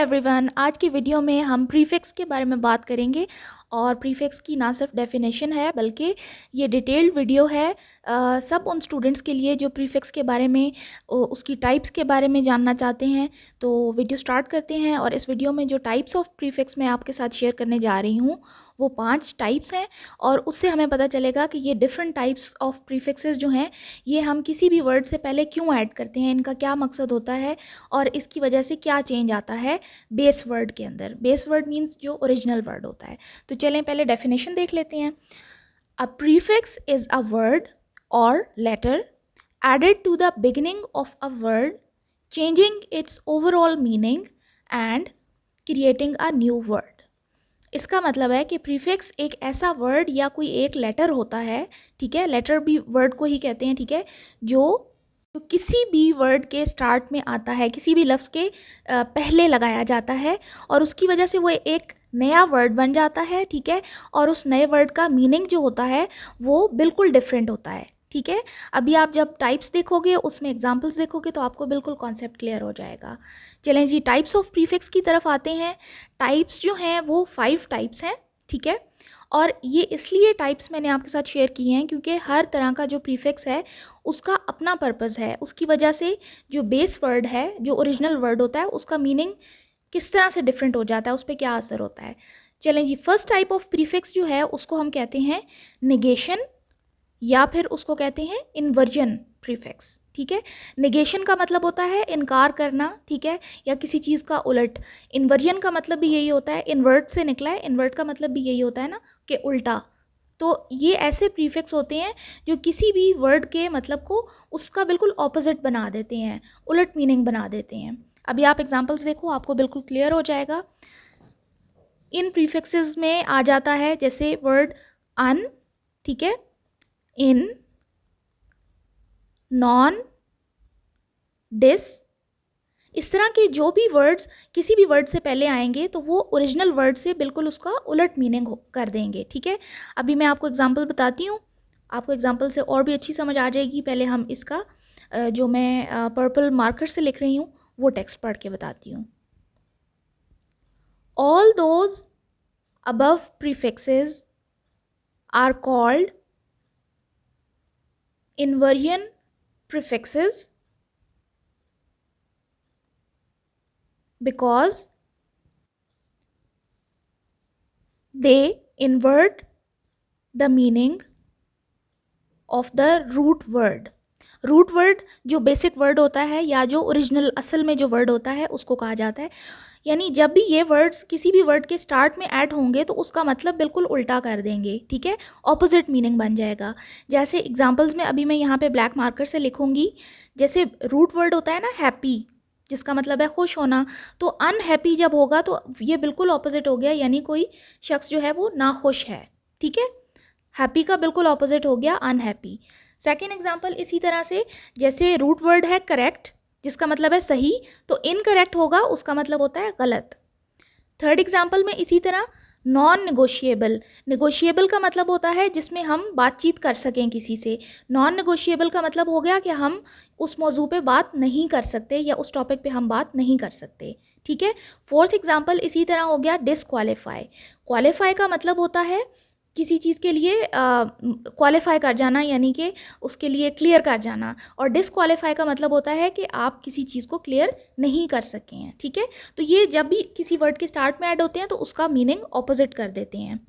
Everyone, आज की video में हम प्रीफिक्स के बारे में बात करेंगे और प्रीफिक्स की ना सिर्फ डेफिनेशन है बल्कि ये डिटेल्ड वीडियो है सब उन स्टूडेंट्स के लिए जो प्रीफिक्स के बारे में उसकी टाइप्स के बारे में जानना चाहते हैं। तो वीडियो स्टार्ट करते हैं और इस वीडियो में जो टाइप्स ऑफ प्रीफिक्स मैं आपके साथ शेयर करने जा रही हूँ वो 5 टाइप्स हैं और उससे हमें पता चलेगा कि ये डिफरेंट टाइप्स ऑफ प्रीफिक्सेस जो हैं ये हम किसी भी वर्ड से पहले क्यों ऐड करते हैं, इनका क्या मकसद होता है और इसकी वजह से क्या चेंज आता है बेस वर्ड के अंदर। बेस वर्ड मीन्स जो ओरिजिनल वर्ड होता है। तो चलें पहले डेफिनेशन देख लेते हैं। A prefix is a word और letter added to the beginning of a word, changing its overall meaning and creating a new word. इसका मतलब है कि प्रीफिक्स एक ऐसा वर्ड या कोई एक लेटर होता है, ठीक है, लेटर भी वर्ड को ही कहते हैं, ठीक है, जो किसी भी वर्ड के स्टार्ट में आता है, किसी भी लफ्ज़ के पहले लगाया जाता है और उसकी वजह से वो एक नया वर्ड बन जाता है, ठीक है, और उस नए वर्ड का मीनिंग जो होता है वो बिल्कुल डिफरेंट होता है, ठीक है। अभी आप जब टाइप्स देखोगे, उसमें एग्जांपल्स देखोगे तो आपको बिल्कुल कॉन्सेप्ट क्लियर हो जाएगा। चलें जी, टाइप्स ऑफ प्रीफिक्स की तरफ आते हैं। टाइप्स जो हैं वो 5 टाइप्स हैं, ठीक है, और ये इसलिए टाइप्स मैंने आपके साथ शेयर किए हैं क्योंकि हर तरह का जो प्रीफिक्स है उसका अपना पर्पस है। उसकी वजह से जो बेस वर्ड है, जो ओरिजिनल वर्ड होता है, उसका मीनिंग किस तरह से डिफरेंट हो जाता है, उस पर क्या असर होता है। चलें जी, फर्स्ट टाइप ऑफ प्रीफिक्स जो है उसको हम कहते हैं नेगेशन या फिर उसको कहते हैं इन्वर्जन प्रीफिक्स, ठीक है। नेगेशन का मतलब होता है इनकार करना, ठीक है, या किसी चीज़ का उलट। इन्वर्जन का मतलब भी यही होता है, इन्वर्ट से निकला है, इन्वर्ट का मतलब भी यही होता है ना कि उल्टा। तो ये ऐसे प्रीफिक्स होते हैं जो किसी भी वर्ड के मतलब को उसका बिल्कुल ऑपोजिट बना देते हैं, उलट मीनिंग बना देते हैं। अभी आप एग्जांपल्स देखो, आपको बिल्कुल क्लियर हो जाएगा। इन प्रीफिक्सेस में आ जाता है जैसे वर्ड अन, ठीक है, इन, नॉन, डिस। इस तरह के जो भी वर्ड्स किसी भी वर्ड से पहले आएंगे तो वो ओरिजिनल वर्ड से बिल्कुल उसका उलट मीनिंग कर देंगे, ठीक है। अभी मैं आपको एग्जांपल बताती हूँ, आपको एग्जांपल से और भी अच्छी समझ आ जाएगी। पहले हम इसका जो मैं पर्पल मार्कर से लिख रही हूँ वो टेक्स्ट पढ़ के बताती हूँ। All those above prefixes are called inversion prefixes because they invert the meaning of the root word. Root word जो बेसिक वर्ड होता है या जो ओरिजिनल असल में जो वर्ड होता है उसको कहा जाता है। यानी जब भी ये वर्ड्स किसी भी वर्ड के स्टार्ट में ऐड होंगे तो उसका मतलब बिल्कुल उल्टा कर देंगे, ठीक है, ऑपोजिट मीनिंग बन जाएगा। जैसे एग्जांपल्स में अभी मैं यहाँ पे ब्लैक मार्कर से लिखूँगी। जैसे रूट वर्ड होता है ना हैप्पी, जिसका मतलब है खुश होना, तो अनहैप्पी जब होगा तो ये बिल्कुल ऑपोजिट हो गया, यानी कोई शख्स जो है वो नाखुश है, ठीक है। हैप्पी का बिल्कुल ऑपोजिट हो गया अनहैप्पी। सेकेंड एग्जाम्पल इसी तरह से, जैसे रूट वर्ड है करेक्ट, जिसका मतलब है सही, तो इनकरेक्ट होगा, उसका मतलब होता है गलत। थर्ड एग्जाम्पल में इसी तरह नॉन निगोशिएबल, निगोशिएबल का मतलब होता है जिसमें हम बातचीत कर सकें किसी से। नॉन निगोशिएबल का मतलब हो गया कि हम उस मौजू पे बात नहीं कर सकते या उस टॉपिक पे हम बात नहीं कर सकते, ठीक है। फोर्थ एग्जाम्पल इसी तरह हो गया डिसक्वालीफाई। क्वालीफाई का मतलब होता है किसी चीज़ के लिए क्वालिफाई कर जाना, यानी कि उसके लिए क्लियर कर जाना, और डिसक्वालीफाई का मतलब होता है कि आप किसी चीज़ को क्लियर नहीं कर सके हैं, ठीक है। तो ये जब भी किसी वर्ड के स्टार्ट में ऐड होते हैं तो उसका मीनिंग ऑपोजिट कर देते हैं।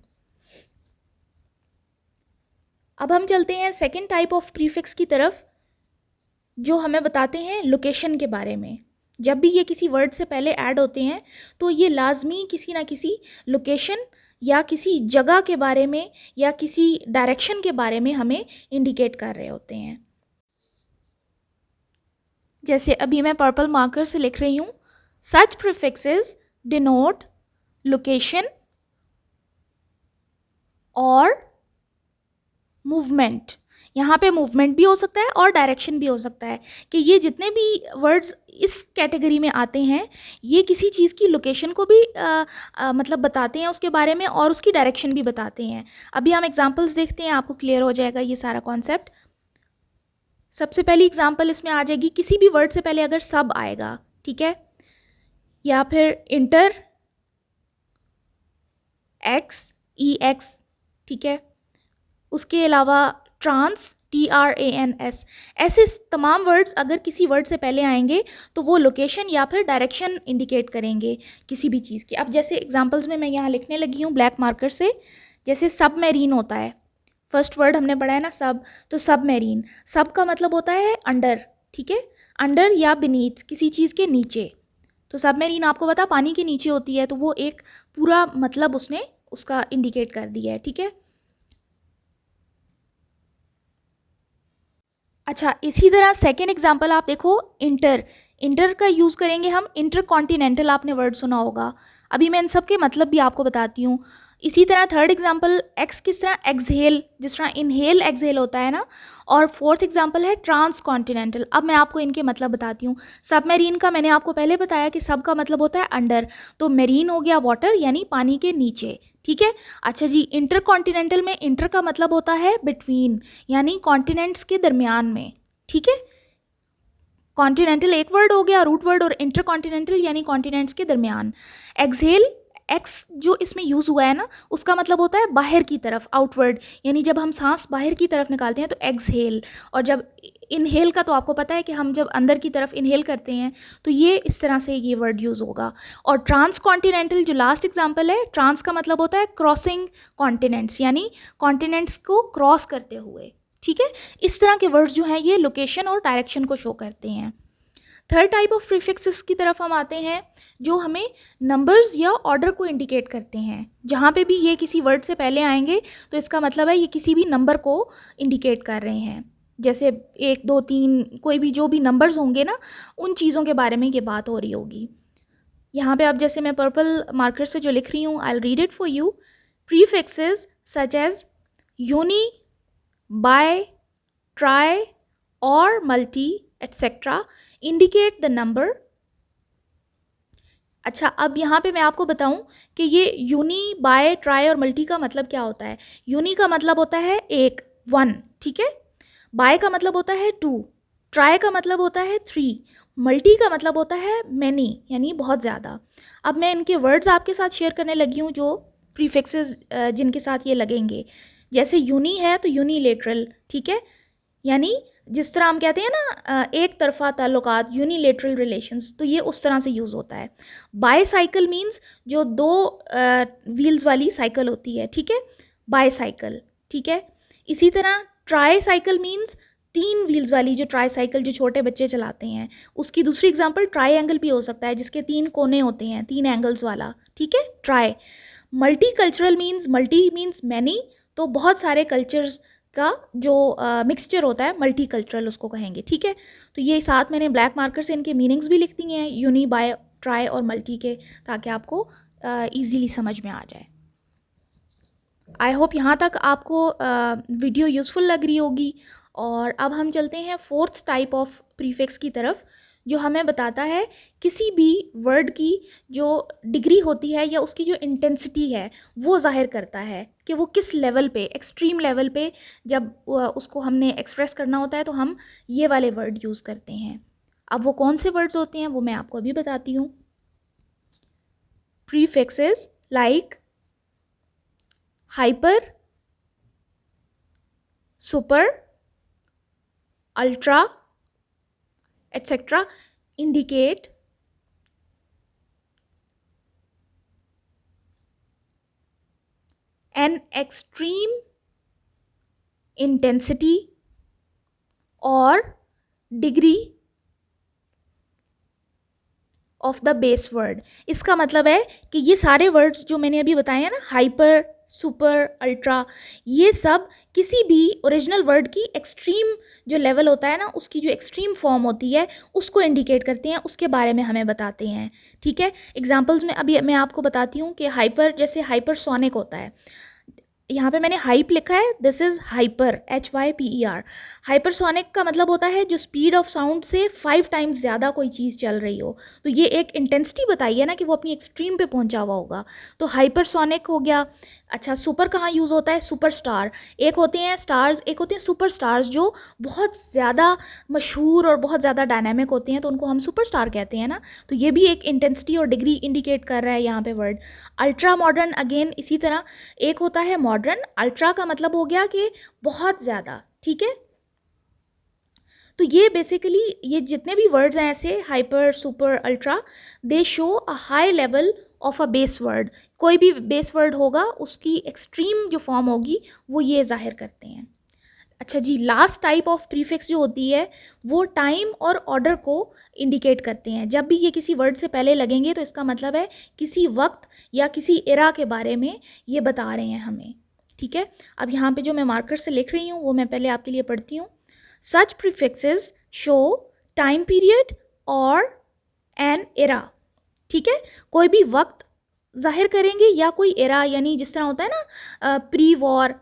अब हम चलते हैं सेकेंड टाइप ऑफ प्रीफिक्स की तरफ, जो हमें बताते हैं लोकेशन के बारे में। जब भी ये किसी वर्ड से पहले ऐड होते हैं तो ये लाजमी किसी ना किसी लोकेशन या किसी जगह के बारे में या किसी डायरेक्शन के बारे में हमें इंडिकेट कर रहे होते हैं। जैसे अभी मैं पर्पल मार्कर से लिख रही हूँ, सच प्रीफिक्सेस डिनोट लोकेशन और मूवमेंट। यहाँ पे मूवमेंट भी हो सकता है और डायरेक्शन भी हो सकता है कि ये जितने भी वर्ड्स इस कैटेगरी में आते हैं ये किसी चीज़ की लोकेशन को भी मतलब बताते हैं उसके बारे में, और उसकी डायरेक्शन भी बताते हैं। अभी हम एग्जांपल्स देखते हैं, आपको क्लियर हो जाएगा ये सारा कॉन्सेप्ट। सबसे पहली एग्जांपल इसमें आ जाएगी, किसी भी वर्ड से पहले अगर सब आएगा, ठीक है, या फिर इंटर, एक्स, ई एक्स, ठीक है। उसके अलावा ट्रांस, TRANS। ऐसे तमाम वर्ड्स अगर किसी वर्ड से पहले आएंगे तो वो लोकेशन या फिर डायरेक्शन इंडिकेट करेंगे किसी भी चीज़ की। अब जैसे एग्जांपल्स में मैं यहाँ लिखने लगी हूँ ब्लैक मार्कर से, जैसे सबमेरीन होता है, फर्स्ट वर्ड हमने पढ़ा है ना सब, तो सबमेरीन, सब का मतलब होता है अंडर, ठीक है, अंडर या बीनीथ, किसी चीज़ के नीचे। तो सबमेरीन आपको पता पानी के नीचे होती है, तो वो एक पूरा मतलब उसने उसका इंडिकेट कर दिया है, ठीक है। अच्छा, इसी तरह सेकेंड एग्जाम्पल आप देखो, इंटर, इंटर का यूज़ करेंगे हम, इंटर कॉन्टिनेंटल आपने वर्ड सुना होगा। अभी मैं इन सब के मतलब भी आपको बताती हूँ। इसी तरह थर्ड एग्जाम्पल एक्स, किस तरह एक्सहेल, जिस तरह इनहेल एक्सहेल होता है ना। और फोर्थ एग्जाम्पल है ट्रांस कॉन्टिनेंटल। अब मैं आपको इनके मतलब बताती हूँ। सबमेरीन का मैंने आपको पहले बताया कि सब का मतलब होता है अंडर, तो मेरीन हो गया वाटर यानी पानी के नीचे, ठीक है। अच्छा जी, इंटर कॉन्टिनेंटल में इंटर का मतलब होता है बिटवीन, यानी कॉन्टिनेंट्स के दरमियान में, ठीक है। कॉन्टिनेंटल एक वर्ड हो गया रूट वर्ड, और इंटर कॉन्टिनेंटल यानी कॉन्टिनेंट्स के दरमियान। एक्सहेल, एक्स जो इसमें यूज़ हुआ है ना, उसका मतलब होता है बाहर की तरफ, आउटवर्ड, यानी जब हम सांस बाहर की तरफ निकालते हैं तो एक्सहेल। और जब इनहेल का तो आपको पता है कि हम जब अंदर की तरफ इनहेल करते हैं तो ये इस तरह से ये वर्ड यूज़ होगा। और ट्रांस कॉन्टिनेंटल जो लास्ट एग्जाम्पल है, ट्रांस का मतलब होता है क्रॉसिंग कॉन्टिनेंट्स, यानी कॉन्टिनेंट्स को क्रॉस करते हुए, ठीक है। इस तरह के वर्ड्स जो हैं ये लोकेशन और डायरेक्शन को शो करते हैं। थर्ड टाइप ऑफ प्रीफिक्सेस की तरफ हम आते हैं जो हमें नंबर्स या ऑर्डर को इंडिकेट करते हैं। जहाँ पे भी ये किसी वर्ड से पहले आएंगे तो इसका मतलब है ये किसी भी नंबर को इंडिकेट कर रहे हैं। जैसे 1, 2, 3, कोई भी जो भी नंबर्स होंगे ना, उन चीज़ों के बारे में ये बात हो रही होगी। यहाँ पे अब जैसे मैं पर्पल मार्कर से जो लिख रही हूँ, I will read it for you. Prefixes such as uni, bi, tri और multi etcetera indicate the number. अच्छा, अब यहाँ पे मैं आपको बताऊँ कि ये यूनी, बाय, ट्राई और मल्टी का मतलब क्या होता है। यूनी का मतलब होता है एक, 1, ठीक है। बाय का मतलब होता है 2, ट्राई का मतलब होता है 3, मल्टी का मतलब होता है मैनी, यानी बहुत ज़्यादा। अब मैं इनके वर्ड्स आपके साथ शेयर करने लगी हूँ जो प्रीफिक्सेस जिनके साथ ये लगेंगे। जैसे यूनी है तो यूनिलेटरल, ठीक है, यानी जिस तरह हम कहते हैं ना एक तरफा ताल्लुकात, यूनिलेटरल रिलेशंस, तो ये उस तरह से यूज़ होता है। बाईसाइकिल मींस जो 2 व्हील्स वाली साइकिल होती है, ठीक है, बाईसाइकिल, ठीक है। इसी तरह ट्राई साइकिल मींस 3 व्हील्स वाली जो ट्राई साइकिल जो छोटे बच्चे चलाते हैं, उसकी दूसरी एग्जांपल ट्राई एंगल भी हो सकता है जिसके 3 कोने होते हैं, 3 एंगल्स वाला, ठीक है, try. Multi cultural means, multi means many, तो बहुत सारे कल्चर्स का जो मिक्सचर होता है मल्टी कल्चरल उसको कहेंगे, ठीक है। तो ये साथ मैंने ब्लैक मार्कर से इनके मीनिंग्स भी लिख दिए हैं, यूनी, बाय, ट्राई और मल्टी के, ताकि आपको ईजीली समझ में आ जाए। आई होप यहाँ तक आपको वीडियो यूज़फुल लग रही होगी। और अब हम चलते हैं फोर्थ टाइप ऑफ प्रीफिक्स की तरफ, जो हमें बताता है किसी भी वर्ड की जो डिग्री होती है या उसकी जो इंटेंसिटी है वो जाहिर करता है कि वो किस लेवल पे, एक्सट्रीम लेवल पे जब उसको हमने एक्सप्रेस करना होता है तो हम ये वाले वर्ड यूज़ करते हैं। अब वो कौन से वर्ड्स होते हैं वो मैं आपको अभी बताती हूँ। Prefixes like hyper, super, ultra etc. indicate an extreme intensity or degree of the base word. इसका मतलब है कि ये सारे वर्ड्स जो मैंने अभी बताए हैं ना, हाइपर, सुपर, अल्ट्रा, ये सब किसी भी ओरिजिनल वर्ड की एक्सट्रीम जो लेवल होता है ना, उसकी जो एक्सट्रीम फॉर्म होती है उसको इंडिकेट करते हैं, उसके बारे में हमें बताते हैं, ठीक है। एग्जांपल्स में अभी मैं आपको बताती हूँ कि हाइपर, जैसे हाइपरसोनिक होता है, यहाँ पे मैंने हाइप लिखा है, this is hyper, HYPER। Hypersonic का मतलब होता है जो स्पीड ऑफ साउंड से 5 टाइम्स ज़्यादा कोई चीज़ चल रही हो, तो ये एक इंटेंसिटी बताई है ना कि वो अपनी एक्सट्रीम पे पहुँचा हुआ होगा, तो हाइपरसोनिक हो गया। अच्छा, सुपर कहाँ यूज़ होता है? सुपरस्टार। एक होते हैं स्टार्स, एक होते हैं सुपरस्टार्स जो बहुत ज़्यादा मशहूर और बहुत ज़्यादा डायनामिक होते हैं, तो उनको हम सुपरस्टार कहते हैं ना। तो ये भी एक इंटेंसिटी और डिग्री इंडिकेट कर रहा है यहाँ पे वर्ड। अल्ट्रा मॉडर्न अगेन इसी तरह, एक होता है मॉडर्न, अल्ट्रा का मतलब हो गया कि बहुत ज़्यादा, ठीक है। तो ये बेसिकली ये जितने भी वर्ड्स हैं ऐसे, hyper, super, ultra, they show a high level of a base word. कोई भी बेस वर्ड होगा उसकी एक्सट्रीम जो फॉर्म होगी वो ये जाहिर करते हैं। अच्छा जी, लास्ट टाइप ऑफ प्रीफिक्स जो होती है वो टाइम और ऑर्डर को इंडिकेट करते हैं। जब भी ये किसी वर्ड से पहले लगेंगे तो इसका मतलब है किसी वक्त या किसी एरा के बारे में ये बता रहे हैं हमें, ठीक है। अब यहाँ पे जो मैं मार्कर से लिख रही हूँ वो मैं पहले आपके लिए पढ़ती हूँ। सच प्रीफिक्सेस शो टाइम पीरियड और एन एरा, ठीक है। कोई भी वक्त जाहिर करेंगे या कोई एरा, यानी जिस तरह होता है ना प्री वॉर,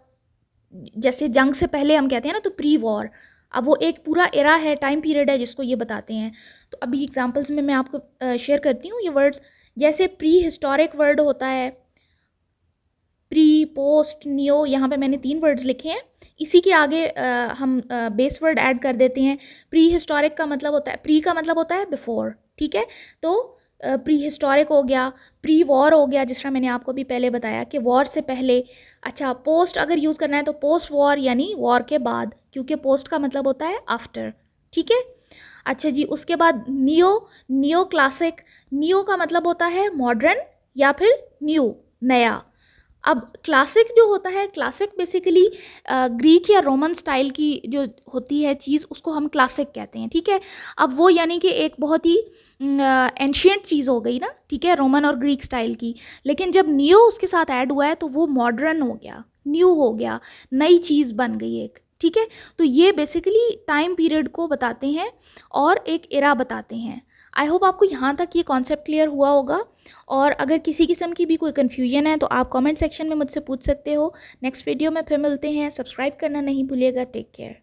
जैसे जंग से पहले हम कहते हैं ना, तो प्री वॉर। अब वो एक पूरा एरा है, टाइम पीरियड है जिसको ये बताते हैं। तो अभी एग्जांपल्स में मैं आपको शेयर करती हूँ ये वर्ड्स। जैसे प्री हिस्टोरिक वर्ड होता है, प्री, पोस्ट, नियो, यहाँ पे मैंने 3 वर्ड्स लिखे हैं। इसी के आगे हम बेस वर्ड ऐड कर देते हैं। प्री हिस्टोरिक का मतलब होता है, प्री का मतलब होता है बिफोर, ठीक है। तो प्री हिस्टोरिक हो गया, प्री वॉर हो गया, जिस तरह मैंने आपको भी पहले बताया कि वॉर से पहले। अच्छा, पोस्ट अगर यूज़ करना है तो पोस्ट वॉर यानी वॉर के बाद, क्योंकि पोस्ट का मतलब होता है आफ्टर, ठीक है। अच्छा जी, उसके बाद नियो, नियो क्लासिक, नियो का मतलब होता है मॉडर्न या फिर न्यू, नया। अब क्लासिक जो होता है, क्लासिक बेसिकली ग्रीक या रोमन स्टाइल की जो होती है चीज़ उसको हम क्लासिक कहते हैं, ठीक है। अब वो यानी कि एक बहुत ही एंशियंट चीज़ हो गई ना, ठीक है, रोमन और ग्रीक स्टाइल की। लेकिन जब नियो उसके साथ ऐड हुआ है तो वो मॉडर्न हो गया, न्यू हो गया, नई चीज़ बन गई एक, ठीक है। तो ये बेसिकली टाइम पीरियड को बताते हैं और एक एरा बताते हैं। आई होप आपको यहाँ तक ये कॉन्सेप्ट क्लियर हुआ होगा। और अगर किसी किस्म की भी कोई कन्फ्यूजन है तो आप कमेंट सेक्शन में मुझसे पूछ सकते हो। नेक्स्ट वीडियो में फिर मिलते हैं। सब्सक्राइब करना नहीं भूलिएगा। Take care.